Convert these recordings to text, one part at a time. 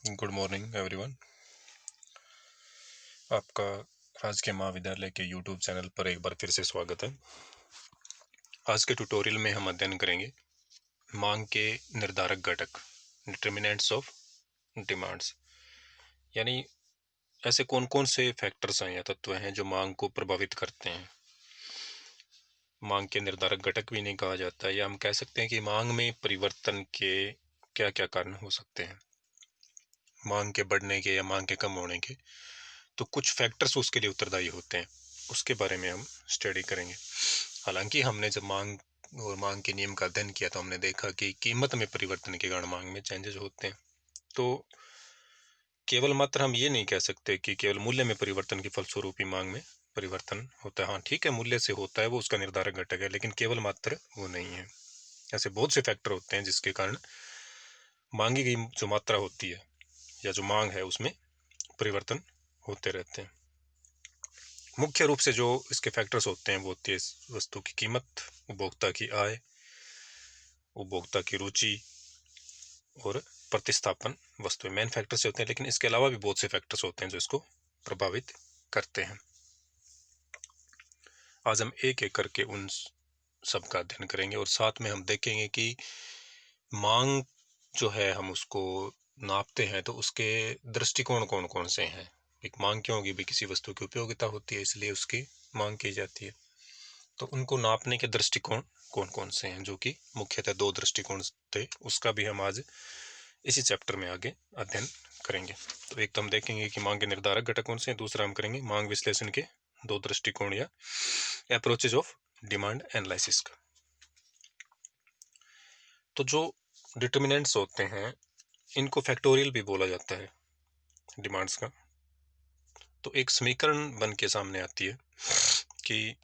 Good morning everyone. आपका राजकीय महाविद्यालय के यूट्यूब चैनल पर एक बार फिर से स्वागत है। आज के ट्यूटोरियल में हम अध्ययन करेंगे मांग के निर्धारक घटक, डिटर्मिनेंट्स ऑफ डिमांड्स। यानी ऐसे कौन कौन से फैक्टर्स हैं या तत्व हैं जो मांग को प्रभावित करते हैं। मांग के निर्धारक घटक भी नहीं कहा जाता है, या हम कह सकते हैं कि मांग में परिवर्तन के क्या क्या कारण हो सकते हैं, मांग के बढ़ने के या मांग के कम होने के। तो कुछ फैक्टर्स उसके लिए उत्तरदायी होते हैं, उसके बारे में हम स्टडी करेंगे। हालांकि हमने जब मांग और मांग के नियम का अध्ययन किया तो हमने देखा कि कीमत में परिवर्तन के कारण मांग में चेंजेस होते हैं। तो केवल मात्र हम ये नहीं कह सकते कि केवल मूल्य में परिवर्तन के फलस्वरूप ही मांग में परिवर्तन होता है। हाँ ठीक है, मूल्य से होता है, वो उसका निर्धारक घटक है, लेकिन केवल मात्र वो नहीं है। ऐसे बहुत से फैक्टर होते हैं जिसके कारण मांगी गई जो मात्रा होती है या जो मांग है उसमें परिवर्तन होते रहते हैं। मुख्य रूप से जो इसके फैक्टर्स होते हैं वो होती है वस्तु की कीमत, उपभोक्ता की आय, उपभोक्ता की रुचि और प्रतिस्थापन वस्तु मेन फैक्टर्स होते हैं, लेकिन इसके अलावा भी बहुत से फैक्टर्स होते हैं जो इसको प्रभावित करते हैं। आज हम एक एक करके उन सब का अध्ययन करेंगे और साथ में हम देखेंगे कि मांग जो है हम उसको नापते हैं तो उसके दृष्टिकोण कौन कौन से हैं। एक मांग क्यों होगी भी, किसी वस्तु की उपयोगिता होती है इसलिए उसकी मांग की जाती है। तो उनको नापने के दृष्टिकोण कौन कौन से हैं, जो कि मुख्यतः दो दृष्टिकोण थे, उसका भी हम आज इसी चैप्टर में आगे अध्ययन करेंगे। तो एक तो हम देखेंगे कि मांग के निर्धारक घटक कौन से हैं, दूसरा हम करेंगे मांग विश्लेषण के दो दृष्टिकोण या अप्रोचेज ऑफ डिमांड एनालिसिस का। तो जो डिटर्मिनेंट्स होते हैं इनको फैक्टोरियल भी बोला जाता है डिमांड्स का। तो एक समीकरण बन के सामने आती है कि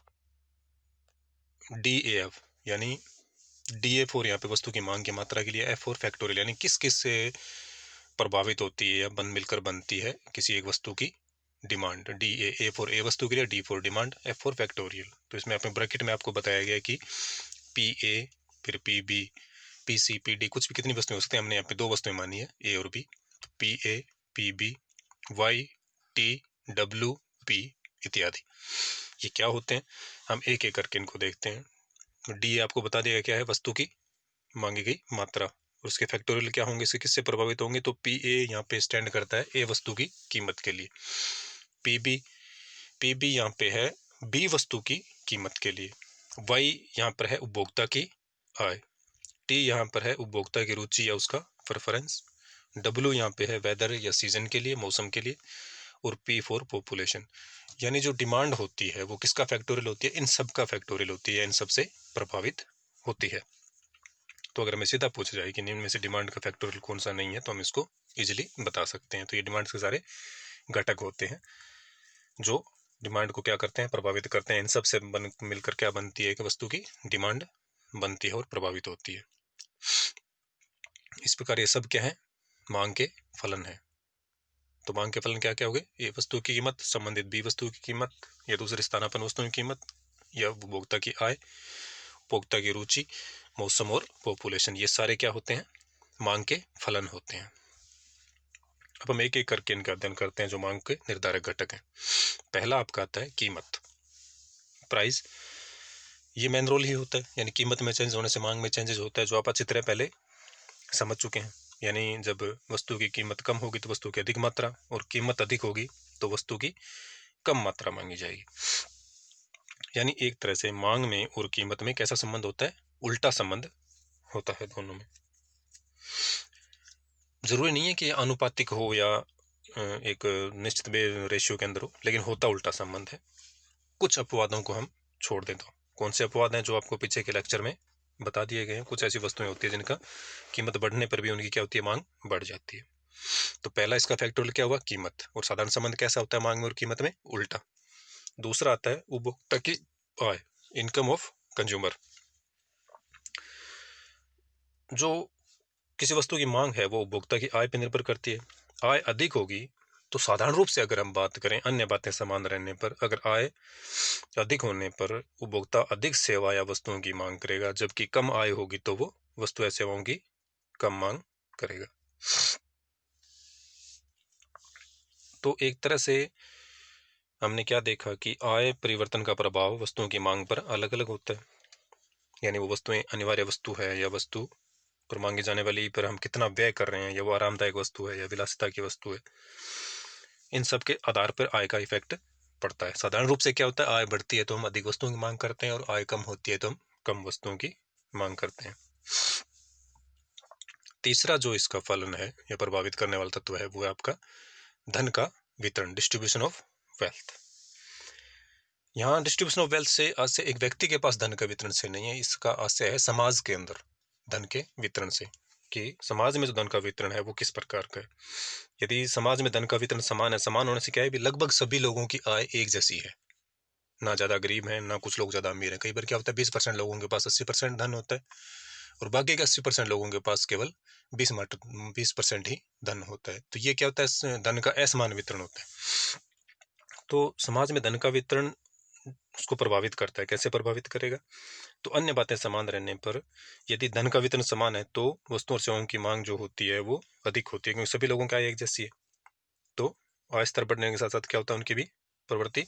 DAF, यानी DA4 यहाँ पे वस्तु की मांग की मात्रा के लिए, F4 फैक्टोरियल यानी किस किस से प्रभावित होती है या मिलकर बनती है किसी एक वस्तु की डिमांड। A4 ए वस्तु के लिए, D4 डिमांड, F4 फैक्टोरियल। तो इसमें अपने ब्रैकेट में आपको बताया गया कि PA फिर PB PC PD कुछ भी कितनी वस्तुएं हो सकती हैं। हमने यहाँ पे दो वस्तुएं मानी है, A और B। तो PA PB Y T W P इत्यादि ये क्या होते हैं, हम एक एक करके इनको देखते हैं। डी आपको बता दिया क्या है, वस्तु की मांगी गई मात्रा, और उसके फैक्टोरियल क्या होंगे, इससे किससे प्रभावित होंगे। तो पी ए यहाँ पे स्टैंड करता है ए वस्तु की कीमत के लिए, पीबी यहाँ पे है बी वस्तु की कीमत के लिए, वाई यहाँ पर है उपभोक्ता की आय, टी यहाँ पर है उपभोक्ता की रुचि या उसका प्रेफरेंस, डब्ल्यू यहाँ पे है वेदर या सीजन के लिए, मौसम के लिए, और पी फॉर पॉपुलेशन। यानी जो डिमांड होती है वो किसका फैक्टोरियल होती है, इन सब का फैक्टोरियल होती है, इन सब से प्रभावित होती है। तो अगर हमें सीधा पूछा जाए कि निम्न में से डिमांड का फैक्टोरियल कौन सा नहीं है तो हम इसको इजीली बता सकते हैं। तो ये डिमांड के सारे घटक होते हैं जो डिमांड को क्या करते हैं, प्रभावित करते हैं। इन सब से मिलकर क्या बनती है कि वस्तु की डिमांड बनती है और प्रभावित होती है। इस प्रकार ये सब क्या है, मांग के फलन है। तो मांग के फलन क्या क्या हो गए, ये वस्तु की कीमत संबंधित बी वस्तु की कीमत, या दूसरे स्थानापन्न वस्तु की कीमत, या उपभोक्ता की आय, उपभोक्ता की रुचि, मौसम और पॉपुलेशन, ये सारे क्या होते हैं, मांग के फलन होते हैं। अब हम एक एक करके इनका अध्ययन करते हैं जो मांग के निर्धारक घटक हैं। पहला आपका आता है कीमत, प्राइस। ये मेन रोल ही होता है, यानी कीमत में चेंज होने से मांग में चेंजेस होता है, जो आप अच्छी तरह पहले समझ चुके हैं। यानी जब वस्तु की कीमत कम होगी तो वस्तु की अधिक मात्रा, और कीमत अधिक होगी तो वस्तु की कम मात्रा मांगी जाएगी। यानी एक तरह से मांग में और कीमत में कैसा संबंध होता है, उल्टा संबंध होता है दोनों में। जरूरी नहीं है कि अनुपातिक हो या एक निश्चित रेशियो के अंदर हो, लेकिन होता उल्टा संबंध है। कुछ अपवादों को हम छोड़ दें तो कौन से अपवाद हैं, जो आपको पीछे के लेक्चर में बता दिए गए हैं। कुछ ऐसी वस्तुएं होती है जिनका कीमत बढ़ने पर भी उनकी क्या होती है, मांग बढ़ जाती है। तो पहला इसका फैक्टोरियल क्या हुआ, कीमत, और साधारण संबंध कैसा होता है मांग में और कीमत में, उल्टा। दूसरा आता है उपभोक्ता की आय, इनकम ऑफ कंज्यूमर। जो किसी वस्तु की मांग है वो उपभोक्ता की आय पर निर्भर करती है। आय अधिक होगी तो साधारण रूप से अगर हम बात करें, अन्य बातें समान रहने पर, अगर आय अधिक होने पर उपभोक्ता अधिक सेवा या वस्तुओं की मांग करेगा, जबकि कम आय होगी तो वो वस्तु या सेवाओं की कम मांग करेगा। तो एक तरह से हमने क्या देखा कि आय परिवर्तन का प्रभाव वस्तुओं की मांग पर अलग अलग होता है। यानी वो वस्तुएं अनिवार्य वस्तु है या वस्तु पर मांगी जाने वाली पर हम कितना व्यय कर रहे हैं, या वो आरामदायक वस्तु है या विलासिता की वस्तु है, इन सब के आधार पर आय का इफेक्ट पड़ता है। साधारण रूप से क्या होता है, आय बढ़ती है तो हम अधिक वस्तुओं की मांग करते हैं और आय कम होती है तो हम कम वस्तुओं की मांग करते हैं। तीसरा जो इसका फलन है या प्रभावित करने वाला तत्व है वो है आपका धन का वितरण, डिस्ट्रीब्यूशन ऑफ वेल्थ। यहाँ डिस्ट्रीब्यूशन ऑफ वेल्थ से आज से एक व्यक्ति के पास धन का वितरण से नहीं है, इसका आशय है समाज के अंदर धन के वितरण से, कि समाज में जो धन का वितरण है वो किस प्रकार का है। यदि समाज में धन का वितरण समान है, समान होने से क्या है भी लगभग सभी लोगों की आय एक जैसी है, ना ज्यादा गरीब है ना कुछ लोग ज्यादा अमीर है। कई बार क्या होता है 20% लोगों के पास 80% धन होता है और बाकी के 80% लोगों के पास केवल 20% ही धन होता है। तो ये क्या होता है, धन का असमान वितरण होता है। तो समाज में धन का वितरण उसको प्रभावित करता है। कैसे प्रभावित करेगा, तो अन्य बातें समान रहने पर यदि धन का वितरण समान है तो वस्तुओं और सेवाओं की मांग जो होती है वो अधिक होती है, क्योंकि सभी लोगों की आय एक जैसी है। तो आय स्तर बढ़ने के साथ साथ क्या होता है, उनकी भी प्रवृत्ति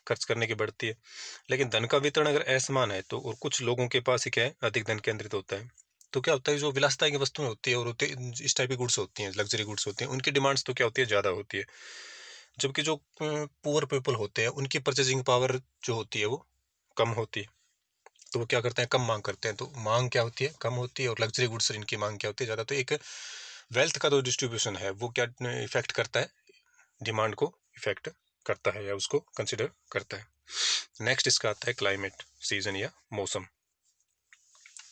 खर्च करने की बढ़ती है। लेकिन धन का वितरण अगर असमान है तो और कुछ लोगों के पास ही क्या है अधिक धन केंद्रित होता है, तो क्या होता है जो विलासिता की वस्तुएं होती है और इस टाइप की गुड्स होती हैं, लग्जरी गुड्स होती हैं, उनकी डिमांड्स तो क्या होती है ज़्यादा होती है। जबकि जो पुअर पीपल होते हैं उनकी परचेजिंग पावर जो होती है वो कम होती है, तो वो क्या करते हैं कम मांग करते हैं, तो मांग क्या होती है कम होती है और लग्जरी गुड्स इनकी मांग क्या होती है ज़्यादा। तो एक वेल्थ का जो डिस्ट्रीब्यूशन है वो क्या इफेक्ट करता है, डिमांड को इफेक्ट करता है या उसको कंसिडर करता है। नेक्स्ट इसका आता है क्लाइमेट, सीजन या मौसम।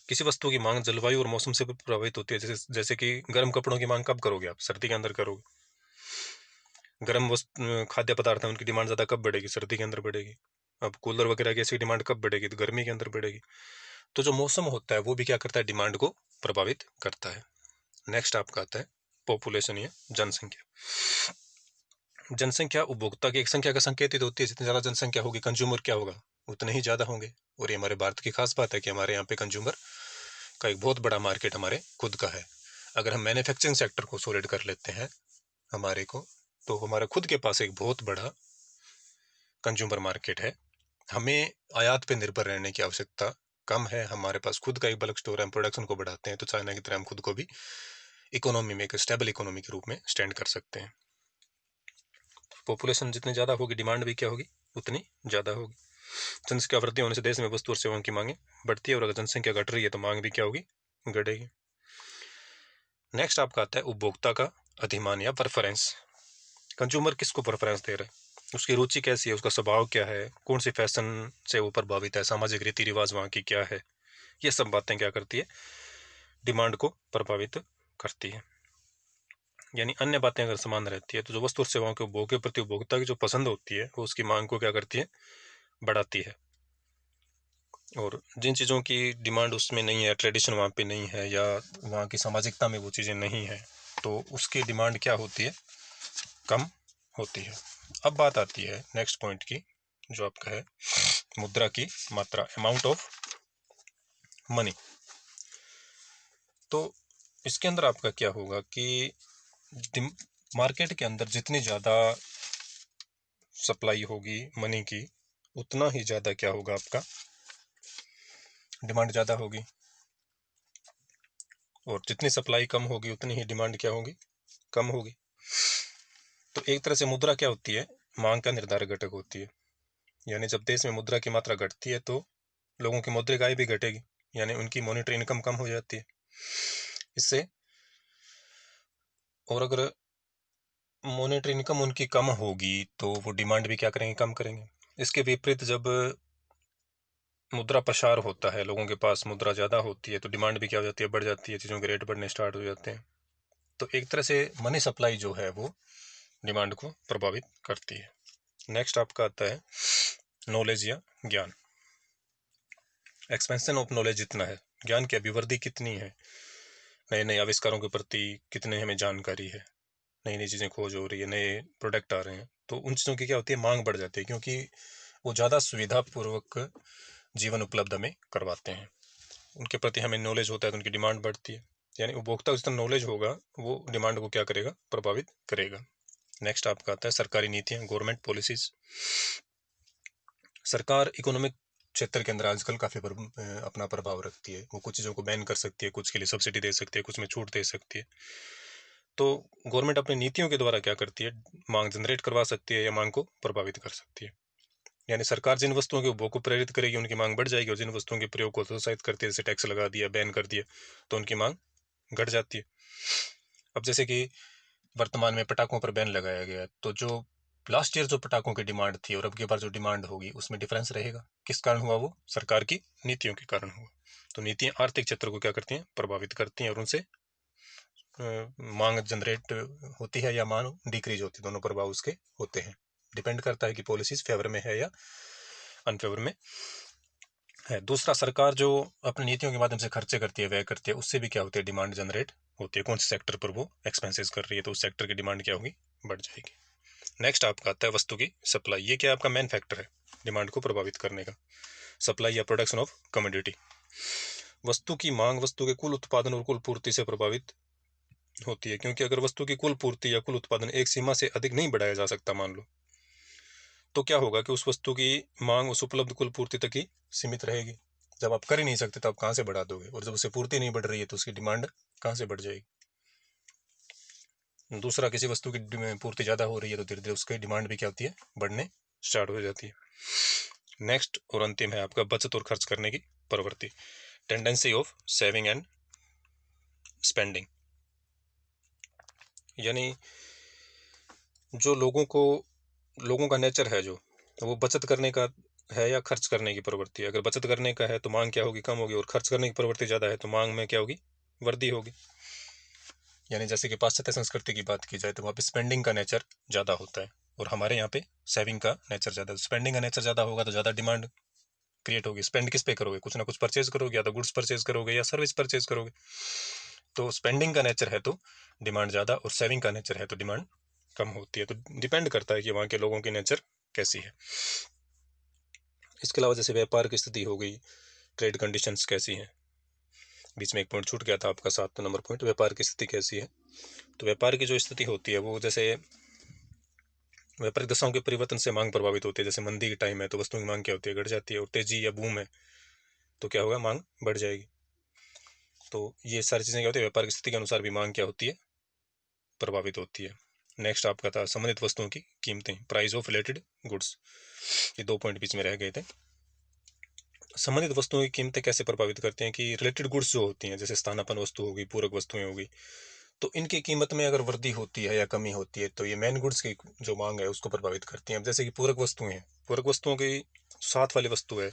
किसी वस्तु की मांग जलवायु और मौसम से प्रभावित होती है। जैसे कि गर्म कपड़ों की मांग कब करोगे आप, सर्दी के अंदर करोगे। गर्म खाद्य पदार्थ है उनकी डिमांड ज़्यादा कब बढ़ेगी, सर्दी के अंदर बढ़ेगी। अब कूलर वगैरह की ऐसी डिमांड कब बढ़ेगी, तो गर्मी के अंदर बढ़ेगी। तो जो मौसम होता है वो भी क्या करता है, डिमांड को प्रभावित करता है। नेक्स्ट आपका आता है पॉपुलेशन या जनसंख्या। जनसंख्या उपभोक्ता की एक संख्या का संकेतित होती है। जितनी ज़्यादा जनसंख्या होगी कंज्यूमर क्या होगा उतने ही ज़्यादा होंगे। और ये हमारे भारत की खास बात है कि हमारे यहाँ पे कंज्यूमर का एक बहुत बड़ा मार्केट हमारे खुद का है। अगर हम मैन्युफैक्चरिंग सेक्टर को सॉलिड कर लेते हैं हमारे को, तो हमारा खुद के पास एक बहुत बड़ा कंज्यूमर मार्केट है। हमें आयात पे निर्भर रहने की आवश्यकता कम है। हमारे पास खुद का एक बल्क स्टोर है, हम प्रोडक्शन को बढ़ाते हैं तो चाइना की तरह हम खुद को भी इकोनॉमी में एक स्टेबल इकोनॉमी के रूप में स्टैंड कर सकते हैं। पॉपुलेशन जितनी ज़्यादा होगी डिमांड भी क्या होगी उतनी ज़्यादा होगी। जनसंख्या वृद्धि होने से देश में वस्तु और सेवाओं की मांगे बढ़ती है, और अगर जनसंख्या घट रही है तो मांग भी क्या होगी, घटेगी। नेक्स्ट आपका आता है उपभोक्ता का अधिमान या प्रेफरेंस। कंज्यूमर किसको प्रेफरेंस दे रहा है, उसकी रुचि कैसी है, उसका स्वभाव क्या है, कौन सी फैशन से वो प्रभावित है, सामाजिक रीति रिवाज वहाँ की क्या है, ये सब बातें क्या करती है, डिमांड को प्रभावित करती है। यानी अन्य बातें अगर समान रहती है तो जो वस्तु और सेवाओं के उपभोग के प्रति उपभोक्ता की जो पसंद होती है वो उसकी मांग को क्या करती है, बढ़ाती है। और जिन चीज़ों की डिमांड उसमें नहीं है, ट्रेडिशन वहाँ पे नहीं है या वहाँ की सामाजिकता में वो चीज़ें नहीं है, तो उसकी डिमांड क्या होती है, कम होती है। अब बात आती है नेक्स्ट पॉइंट की जो आपका है मुद्रा की मात्रा, अमाउंट ऑफ मनी। तो इसके अंदर आपका क्या होगा कि मार्केट के अंदर जितनी ज़्यादा सप्लाई होगी मनी की उतना ही ज़्यादा क्या होगा, आपका डिमांड ज़्यादा होगी। और जितनी सप्लाई कम होगी उतनी ही डिमांड क्या होगी, कम होगी। तो एक तरह से मुद्रा क्या होती है, मांग का निर्धारक घटक होती है। यानी जब देश में मुद्रा की मात्रा घटती है तो लोगों की मौद्रिक आय भी घटेगी, यानी उनकी मॉनेटरी इनकम कम हो जाती है इससे। और अगर मॉनेटरी इनकम उनकी कम होगी तो वो डिमांड भी क्या करेंगे, कम करेंगे। इसके विपरीत जब मुद्रा प्रसार होता है, लोगों के पास मुद्रा ज़्यादा होती है तो डिमांड भी क्या हो जाती है, बढ़ जाती है, चीज़ों के रेट बढ़ने स्टार्ट हो जाते हैं। तो एक तरह से मनी सप्लाई जो है वो डिमांड को प्रभावित करती है। नेक्स्ट आपका आता है नॉलेज या ज्ञान। एक्सपेंशन ऑफ नॉलेज जितना है, ज्ञान की अभिवृद्धि कितनी है, नए नए आविष्कारों के प्रति कितने हमें जानकारी है, नई नई चीज़ें खोज हो रही है, नए प्रोडक्ट आ रहे हैं, तो उन चीज़ों की क्या होती है, मांग बढ़ जाती है, क्योंकि वो ज़्यादा सुविधापूर्वक जीवन उपलब्ध हमें करवाते हैं। उनके प्रति हमें नॉलेज होता है तो उनकी डिमांड बढ़ती है। यानी उपभोक्ता को जितना नॉलेज होगा वो डिमांड को क्या करेगा, प्रभावित करेगा। नेक्स्ट आपका आता है सरकारी नीतियाँ, गवर्नमेंट पॉलिसीज। सरकार इकोनॉमिक क्षेत्र के अंदर आजकल काफ़ी अपना प्रभाव रखती है। वो कुछ चीज़ों को बैन कर सकती है, कुछ के लिए सब्सिडी दे सकती है, कुछ में छूट दे सकती है। तो गवर्नमेंट अपनी नीतियों के द्वारा क्या करती है, मांग जनरेट करवा सकती है या मांग को प्रभावित कर सकती है। यानी सरकार जिन वस्तुओं के उपभोग को प्रेरित करेगी उनकी मांग बढ़ जाएगी, और जिन वस्तुओं के प्रयोग को प्रोत्साहित करती है, जैसे टैक्स लगा दिया, बैन कर दिया, तो उनकी मांग घट जाती है। अब जैसे कि वर्तमान में पटाखों पर बैन लगाया गया, तो जो लास्ट ईयर जो पटाखों की डिमांड थी और अब की बार जो डिमांड होगी उसमें डिफरेंस रहेगा। किस कारण हुआ? वो सरकार की नीतियों के कारण हुआ। तो नीतियां आर्थिक क्षेत्र को क्या करती हैं? प्रभावित करती हैं, और उनसे मांग जनरेट होती है या मांग डिक्रीज होती है, दोनों प्रभाव उसके होते हैं। डिपेंड करता है कि पॉलिसीज फेवर में है या अनफेवर में है। दूसरा, सरकार जो अपनी नीतियों के माध्यम से खर्चे करती है, व्यय करती है, उससे भी क्या होती है? डिमांड जनरेट होती है। कौन से सेक्टर पर वो एक्सपेंसेस कर रही है, तो उस सेक्टर की डिमांड क्या होगी? बढ़ जाएगी। नेक्स्ट आपका आता है वस्तु की सप्लाई। ये क्या आपका मेन फैक्टर है डिमांड को प्रभावित करने का? सप्लाई या प्रोडक्शन ऑफ कमोडिटी। वस्तु की मांग वस्तु के कुल उत्पादन और कुल पूर्ति से प्रभावित होती है, क्योंकि अगर वस्तु की कुल पूर्ति या कुल उत्पादन एक सीमा से अधिक नहीं बढ़ाया जा सकता, मान लो, तो क्या होगा कि उस वस्तु की मांग उस उपलब्ध कुल पूर्ति तक ही सीमित रहेगी। जब आप कर ही नहीं सकते तो आप कहाँ से बढ़ा दोगे? और जब उससे पूर्ति नहीं बढ़ रही है तो उसकी डिमांड कहाँ से बढ़ जाएगी? दूसरा, किसी वस्तु की पूर्ति ज़्यादा हो रही है तो धीरे धीरे उसकी डिमांड भी क्या होती है? बढ़ने स्टार्ट हो जाती है। नेक्स्ट और अंतिम है आपका बचत और खर्च करने की प्रवृत्ति, tendency of saving and spending. यानी जो लोगों का नेचर है जो, वो बचत करने का है या खर्च करने की प्रवृत्ति है। अगर बचत करने का है तो मांग क्या होगी? कम होगी। और खर्च करने की प्रवृत्ति ज़्यादा है तो मांग में क्या होगी? वृद्धि होगी। यानी जैसे कि पाश्चात्य संस्कृति की बात की जाए तो वहाँ पे स्पेंडिंग का नेचर ज़्यादा होता है, और हमारे यहाँ पे सेविंग का नेचर ज़्यादा है। स्पेंडिंग का नेचर ज़्यादा होगा तो ज़्यादा डिमांड क्रिएट होगी। स्पेंड किस पे करोगे? कुछ ना कुछ परचेज करोगे, या तो गुड्स परचेज करोगे या सर्विस परचेज करोगे। तो स्पेंडिंग का नेचर है तो डिमांड ज़्यादा, और सेविंग का नेचर है तो डिमांड कम होती है। तो डिपेंड करता है कि वहाँ के लोगों की नेचर कैसी है। इसके अलावा जैसे व्यापार की स्थिति हो गई, ट्रेड कंडीशंस कैसी हैं। बीच में एक पॉइंट छूट गया था आपका, 7 नंबर पॉइंट, व्यापार की स्थिति कैसी है। तो व्यापार की जो स्थिति होती है वो, जैसे व्यापारिक दशाओं के परिवर्तन से मांग प्रभावित होती है। जैसे मंदी की टाइम है तो वस्तुओं की मांग क्या होती है? घट जाती है। और तेजी या बूम है तो क्या होगा? मांग बढ़ जाएगी। तो ये सारी चीज़ें क्या होती है? व्यापार की स्थिति के अनुसार भी मांग क्या होती है? प्रभावित होती है। नेक्स्ट आपका था संबंधित वस्तुओं की कीमतें, प्राइस ऑफ रिलेटेड गुड्स। ये 2 पॉइंट बीच में रह गए थे। संबंधित वस्तुओं की कीमतें कैसे प्रभावित करती हैं? कि रिलेटेड गुड्स जो होती हैं, जैसे स्थानापन्न वस्तु होगी, पूरक वस्तुएं होगी, तो इनकी कीमत में अगर वृद्धि होती है या कमी होती है तो ये मेन गुड्स की जो मांग है उसको प्रभावित करती हैं। अब जैसे कि पूरक वस्तुएं हैं, पूरक वस्तुओं की साथ वाली वस्तु है,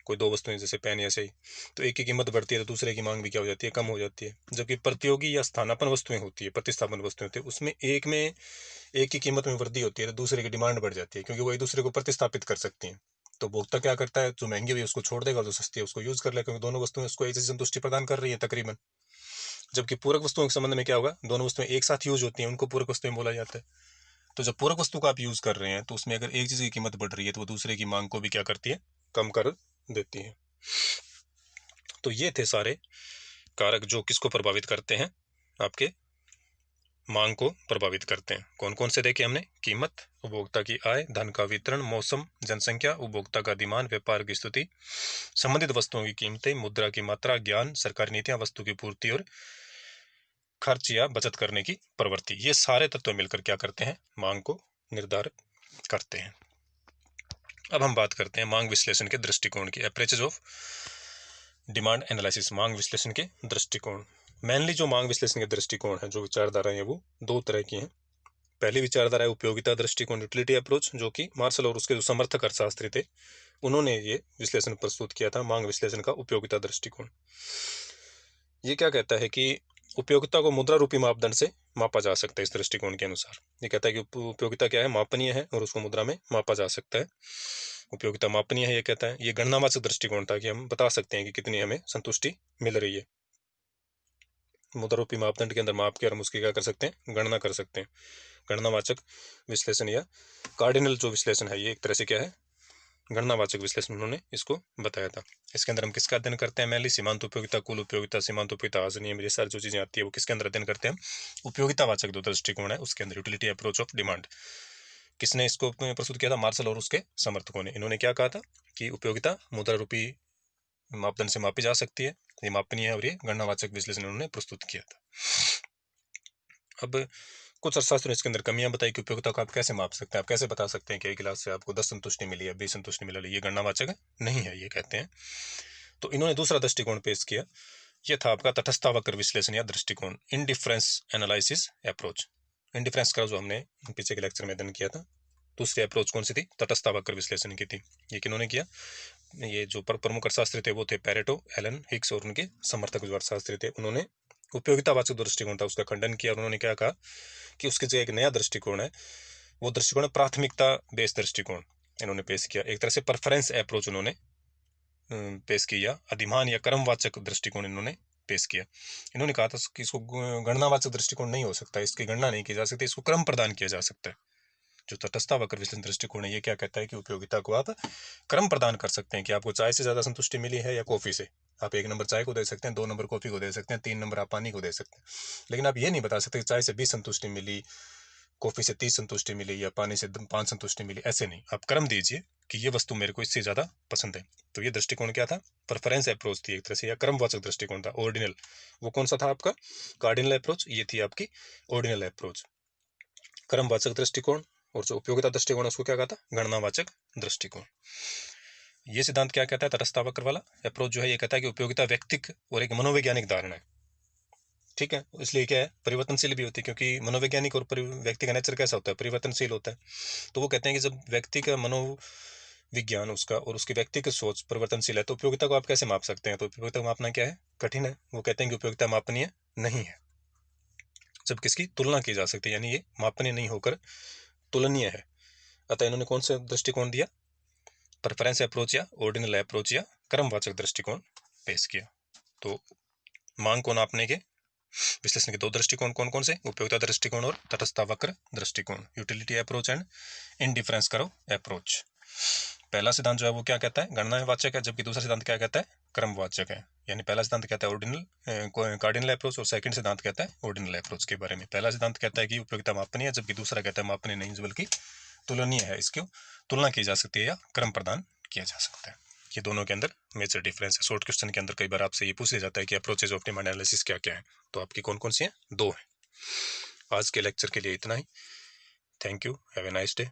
कोई 2 वस्तुएं जैसे पेन ऐसे ही, तो एक की कीमत बढ़ती है तो दूसरे की मांग भी क्या हो जाती है? कम हो जाती है। जबकि प्रतियोगी या स्थानापन्न वस्तुएं होती है, प्रतिस्थापन वस्तुएं होती है, उसमें एक की कीमत में वृद्धि होती है तो दूसरे की डिमांड बढ़ जाती है, क्योंकि वो एक दूसरे को प्रतिस्थापित कर सकती हैं। तो उपभोक्ता क्या करता है? जो महंगी हुई है उसको छोड़ देगा, जो सस्ती है उसको यूज कर लेगा, क्योंकि दोनों वस्तुएं उसको एक जैसी संतुष्टि प्रदान कर रही है तकरीबन। जबकि पूरक वस्तुओं के संबंध में क्या होगा? दोनों वस्तुएं एक साथ यूज होती हैं, उनको पूरक वस्तुएं बोला जाता है। तो जब पूरक वस्तु का आप यूज कर रहे हैं तो उसमें अगर एक चीज की कीमत बढ़ रही है तो वो दूसरे की मांग को भी क्या करती है? कम कर देती है। तो ये थे सारे कारक जो किसको प्रभावित करते हैं? आपके मांग को प्रभावित करते हैं। कौन कौन से देखे हमने? कीमत, उपभोक्ता की आय, धन का वितरण, मौसम, जनसंख्या, उपभोक्ता का डिमांड, व्यापार की स्थिति, संबंधित वस्तुओं की कीमतें, मुद्रा की मात्रा, ज्ञान, सरकारी नीतियां, वस्तु की पूर्ति और खर्च या बचत करने की प्रवृत्ति। ये सारे तत्व मिलकर क्या करते हैं? मांग को निर्धारित करते हैं। अब हम बात करते हैं मांग विश्लेषण के दृष्टिकोण की, अप्रोचेज ऑफ डिमांड एनालिसिस। मांग विश्लेषण के दृष्टिकोण, मेनली जो मांग विश्लेषण के दृष्टिकोण है, जो विचारधाराएं हैं, वो 2 तरह की हैं। पहली विचारधारा है उपयोगिता दृष्टिकोण, यूटिलिटी अप्रोच, जो कि मार्शल और उसके जो समर्थक अर्थशास्त्री थे उन्होंने ये विश्लेषण प्रस्तुत किया था, मांग विश्लेषण का उपयोगिता दृष्टिकोण। ये क्या कहता है कि उपयोगिता को मुद्रा रूपी मापदंड से मापा जा सकता है। इस दृष्टिकोण के अनुसार ये कहता है कि उपयोगिता क्या है? मापनीय है, और उसको मुद्रा में मापा जा सकता है। उपयोगिता मापनीय है, ये कहता है। ये गणनावाचक दृष्टिकोण था कि हम बता सकते हैं कि कितनी हमें संतुष्टि मिल रही है। मुद्रा रूपी मापदंड के अंदर माप के हम उसकी क्या कर सकते हैं? गणना कर सकते हैं। गणनावाचक विश्लेषण या कार्डिनल जो विश्लेषण है, ये एक तरह से क्या है? गणनावाचक विश्लेषण उन्होंने इसको बताया था। इसके अंदर हम किसका अध्ययन करते हैं? मेनली सीमांत उपयोगिता, कुल उपयोगिता, सीमांत उपयोगिता, आज नियम, ये सारी जो चीजें आती है वो किसके अंदर अध्ययन करते हैं? उपयोगितावाचक जो दृष्टिकोण है उसके अंदर, यूटिलिटी अप्रोच ऑफ डिमांड। किसने इसको प्रस्तुत किया था? मार्शल और उसके समर्थकों ने। इन्होंने क्या कहा था कि उपयोगिता मुद्रा रूपी मापदंड से मापी जा सकती है, ये मापनीय है, और ये गणनावाचक विश्लेषण उन्होंने प्रस्तुत किया था। अब कुछ अर्थशास्त्रों ने इसके अंदर कमियां बताई कि उपयोगिता को आप कैसे माप सकते हैं, आप कैसे बता सकते हैं कि एक गिलास से आपको 10 संतुष्टि मिली है, 20 संतुष्टि मिली, ये गणनावाचक नहीं है, ये कहते हैं। तो इन्होंने दूसरा दृष्टिकोण पेश किया, ये था आपका तटस्थावक्र विश्लेषण या दृष्टिकोण, इनडिफरेंस एनालिसिस अप्रोच। इनडिफरेंस का जो हमने पीछे के लेक्चर में अध्ययन किया था, दूसरी अप्रोच कौन सी थी? तटस्थावक्र विश्लेषण की थी। ये किन्होंने किया? ये जो प्रमुख अर्थशास्त्री थे वो थे पेरेटो, एलन हिक्स और उनके समर्थक जो अर्थशास्त्री थे, उन्होंने उपयोगितावाचक दृष्टिकोण था उसका खंडन किया। उन्होंने क्या कहा कि उसके जो एक नया दृष्टिकोण है वो दृष्टिकोण है प्राथमिकता बेस्ड दृष्टिकोण, इन्होंने पेश किया। एक तरह से प्रेफरेंस अप्रोच उन्होंने पेश किया, अधिमान या क्रमवाचक दृष्टिकोण इन्होंने पेश किया। इन्होंने कहा था कि इसको गणनावाचक दृष्टिकोण नहीं हो सकता, इसकी गणना नहीं की जा सकती, इसको क्रम प्रदान किया जा सकता है। जो तटस्थावक्र विश्लेषण दृष्टिकोण है ये क्या कहता है कि उपयोगिता को आप क्रम प्रदान कर सकते हैं कि आपको चाय से ज्यादा संतुष्टि मिली है या कॉफी से। आप 1 नंबर चाय को दे सकते हैं, 2 नंबर कॉफी को दे सकते हैं, 3 नंबर आप पानी को दे सकते हैं, लेकिन आप ये नहीं बता सकते कि चाय से 20 संतुष्टि मिली, कॉफी से 30 संतुष्टि मिली या पानी से 5 संतुष्टि मिली, ऐसे नहीं। आप क्रम दीजिए कि ये वस्तु मेरे को इससे ज्यादा पसंद है। तो ये दृष्टिकोण क्या था? प्रेफरेंस अप्रोच थी एक तरह से, या क्रमवाचक दृष्टिकोण था। ऑर्डिनल वो कौन सा था आपका? कार्डिनल अप्रोच, ये थी आपकी ऑर्डिनल अप्रोच। क्रमवाचक दृष्टिकोण और जो उपयोगिता दृष्टिकोण है उसको क्या कहता? गणनावाचक दृष्टिकोण। ये सिद्धांत क्या कहता है? तटस्थावक्र वाला अप्रोच जो है ये कहता है कि उपयोगिता व्यक्तिक और एक मनोवैज्ञानिक धारणा है, ठीक है। इसलिए क्या है, परिवर्तनशील भी होती है, क्योंकि मनोवैज्ञानिक और व्यक्ति का नेचर कैसा होता है? परिवर्तनशील होता है। तो वो कहते हैं कि जब व्यक्ति का मनोविज्ञान उसका और उसकी व्यक्ति की सोच परिवर्तनशील है तो उपयोगिता को आप कैसे माप सकते हैं? तो उपयोगिता को मापना क्या है? कठिन है। वो कहते हैं कि उपयोगिता मापनीय नहीं है जब किसकी तुलना की जा सकती है, यानी ये मापनीय नहीं होकर तुलनीय है। अतः इन्होंने कौन सा दृष्टिकोण दिया? प्रेफरेंस अप्रोच या ऑर्डिनल अप्रोच या क्रमवाचक दृष्टिकोण पेश किया। तो मांग को नापने के विश्लेषण के 2 दृष्टिकोण कौन कौन से? उपयोगिता दृष्टिकोण और तटस्थावक्र दृष्टिकोण, utility approach and indifference curve approach. पहला सिद्धांत जो है वो क्या कहता है? गणनावाचक है, जबकि दूसरा सिद्धांत क्या कहता है? क्रमवाचक है। यानी पहला सिद्धांत कहता है ऑर्डिनल कार्डिनल अप्रोच और सेकंड सिद्धांत कहता है ऑर्डिनल अप्रोच के बारे में। पहला सिद्धांत कहता है कि उपयोगिता मापनीय है, जबकि दूसरा कहता है मापनीय नहीं बल्कि तुलनीय है, इसकी तुलना की जा सकती है या क्रम प्रदान किया जा सकता है। ये दोनों के अंदर मेजर डिफरेंस है। शॉर्ट क्वेश्चन के अंदर कई बार आपसे ये पूछ लिया जाता है कि अप्रोचेज ऑफ डिमांड एनालिसिस क्या क्या है, तो आपकी कौन कौन सी हैं? 2 हैं। आज के लेक्चर के लिए इतना ही। Thank you, have a nice day.